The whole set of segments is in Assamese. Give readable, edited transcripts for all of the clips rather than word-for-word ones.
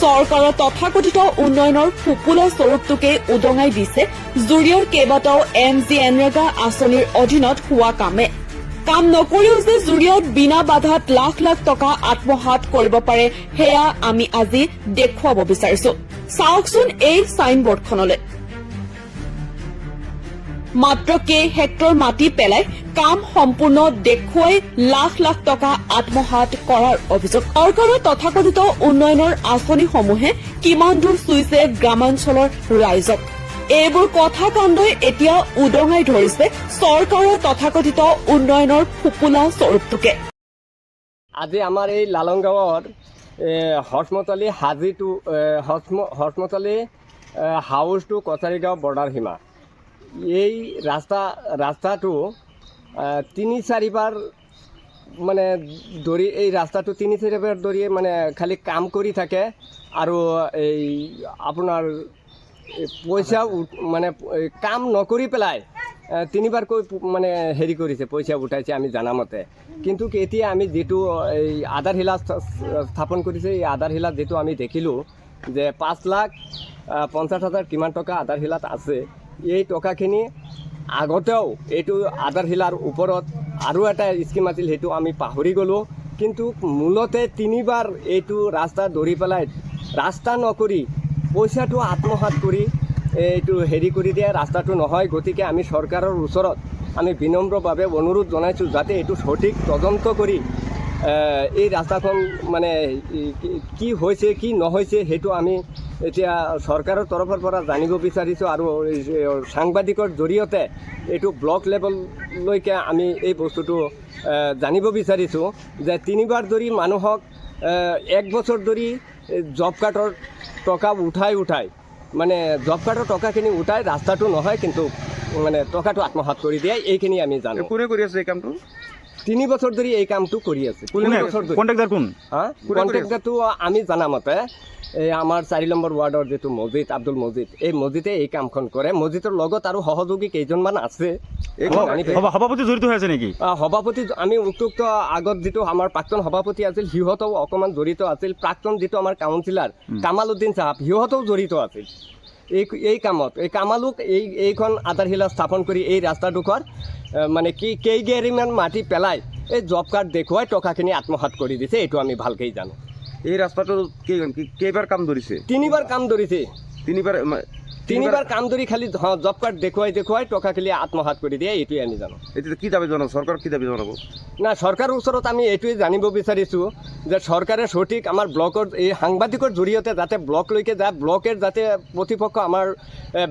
চৰকাৰৰ তথাকথিত উন্নয়নৰ ফুপুলা স্বৰূপটোকে উদঙাই দিছে জুৰিঅৰ কেইবাটাও MGNৰেগা আঁচনিৰ অধীনত হোৱা কামে। কাম নকৰিও যে জুৰিঅত বিনা বাধাত লাখ লাখ টকা আত্মসাৎ কৰিব পাৰে সেয়া আমি আজি দেখুৱাব বিচাৰিছো। চাওকচোন এই চাইনবোৰ্ডখনলৈ। মাত্ৰ কেই হেক্টৰ মাটি পেলাই কাম সম্পূৰ্ণ দেখুৱাই লাখ লাখ টকা আত্মসাৎ কৰাৰ অভিযোগ। চৰকাৰৰ তথাকথিত উন্নয়নৰ আঁচনিসমূহে কিমান দূৰ চুইছে গ্ৰামাঞ্চলৰ ৰাইজক। এইবোৰ কথা কাণ্ডই এতিয়া উদঙাই ধৰিছে চৰকাৰৰ তথাকথিত উন্নয়নৰ ফুপুলা স্বৰূপটোকে। আজি আমাৰ এই লালং গাঁৱৰ হৰ্ষমতলী হাজি টু হৰ্ষমতলী হাউচ টু কছাৰীগাঁও বৰ্ডাৰ সীমা। এই ৰাস্তাটো ৩-৪বাৰ মানে ধৰি এই ৰাস্তাটো ৩-৪বাৰ ধৰি মানে খালি কাম কৰি থাকে আৰু এই আপোনাৰ পইচা মানে কাম নকৰি পেলাই 3বাৰকৈ মানে হেৰি কৰিছে, পইচা উঠাইছে আমি জানামতে। কিন্তু এতিয়া আমি যিটো এই আধাৰশিলা স্থাপন কৰিছে, এই আধাৰশিলাত যিটো আমি দেখিলোঁ যে 5,50,000 কিমান টকা আধাৰশিলাত আছে। এই টকাখিনি আগতেও এইটো আধাৰশিলাৰ ওপৰত আৰু এটা স্কিম আছিল, সেইটো আমি পাহৰি গ'লোঁ। কিন্তু মূলতে 3বাৰ এইটো ৰাস্তা ধৰি পেলাই ৰাস্তা নকৰি পইচাটো আত্মসাৎ কৰি এইটো হেৰি কৰি দিয়ে, ৰাস্তাটো নহয়। গতিকে আমি চৰকাৰৰ ওচৰত আমি বিনম্ৰভাৱে অনুৰোধ জনাইছোঁ যাতে এইটো সঠিক তদন্ত কৰি এই ৰাস্তাখন মানে কি হৈছে কি নহৈছে সেইটো আমি এতিয়া চৰকাৰৰ তৰফৰ পৰা জানিব বিচাৰিছোঁ আৰু সাংবাদিকৰ জৰিয়তে এইটো ব্লক লেভেললৈকে আমি এই বস্তুটো জানিব বিচাৰিছোঁ যে 3বাৰ ধৰি মানুহক 1 বছৰ ধৰি জব কাৰ্ডৰ টকা উঠাই মানে জব কাৰ্ডৰ টকাখিনি উঠাই ৰাস্তাটো নহয় কিন্তু মানে টকাটো আত্মসাৎ কৰি দিয়ে। এইখিনি আমি জানো। কোনে কৰি আছে এই কামটো? 3 বছৰ ধৰি এই কামটো কৰি আছে। কণ্ট্ৰেক্টাৰ কোন? কণ্ট্ৰেক্টাৰটো আমি জানামতে এই আমাৰ 4 নম্বৰ ৱাৰ্ডৰ যিটো মছজিদ আব্দুল মছজিদ, এই মছজিদে এই কামখন কৰে। মছজিদৰ লগত আৰু সহযোগী কেইজনমান আছে। সভাপতি জড়িত হৈ আছে নেকি? সভাপতি আমি উক্ত আগত যিটো আমাৰ প্ৰাক্তন সভাপতি আছিল সিহঁতেও অকণমান জড়িত আছিল। প্ৰাক্তন যিটো আমাৰ কাউন্সিলাৰ কামাল উদ্দিন চাহাব সিহঁতেও জড়িত আছিল এই কামত। এই কামালুক এইখন আধাৰশিলা স্থাপন কৰি এই ৰাস্তাডোখৰ মানে কেইগেৰিমান মাটি পেলাই এই জব কাৰ্ড দেখুৱাই টকাখিনি আত্মসাৎ কৰি দিছে। এইটো আমি ভালকেই জানো। এই ৰাস্তাটো কেইবাৰ কাম ধৰিছে? 3বাৰ কাম ধৰিছে। 3বাৰ কাম ধৰি খালি জব কাৰ্ড দেখুৱাই টকাখিনি আত্মসাৎ কৰি দিয়ে। এইটোৱে আমি জানো। এতিয়া কি দাবী জনাব? চৰকাৰক কি দাবী জনাব? না, চৰকাৰৰ ওচৰত আমি এইটোৱে জানিব বিচাৰিছোঁ যে চৰকাৰে সঠিক আমাৰ ব্লকৰ এই সাংবাদিকৰ জৰিয়তে যাতে ব্লকলৈকে যায়, ব্লকেৰ যাতে প্ৰতিপক্ষ আমাৰ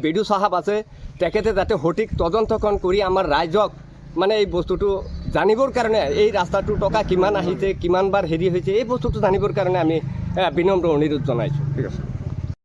বিডু চাহাব আছে তেখেতে যাতে সঠিক তদন্তখন কৰি আমাৰ ৰাইজক মানে এই বস্তুটো জানিবৰ কাৰণে এই ৰাস্তাটোৰ টকা কিমান আহিছে কিমানবাৰ হেৰি হৈছে এই বস্তুটো জানিবৰ কাৰণে আমি বিনম্ৰ অনুৰোধ জনাইছোঁ। ঠিক আছে।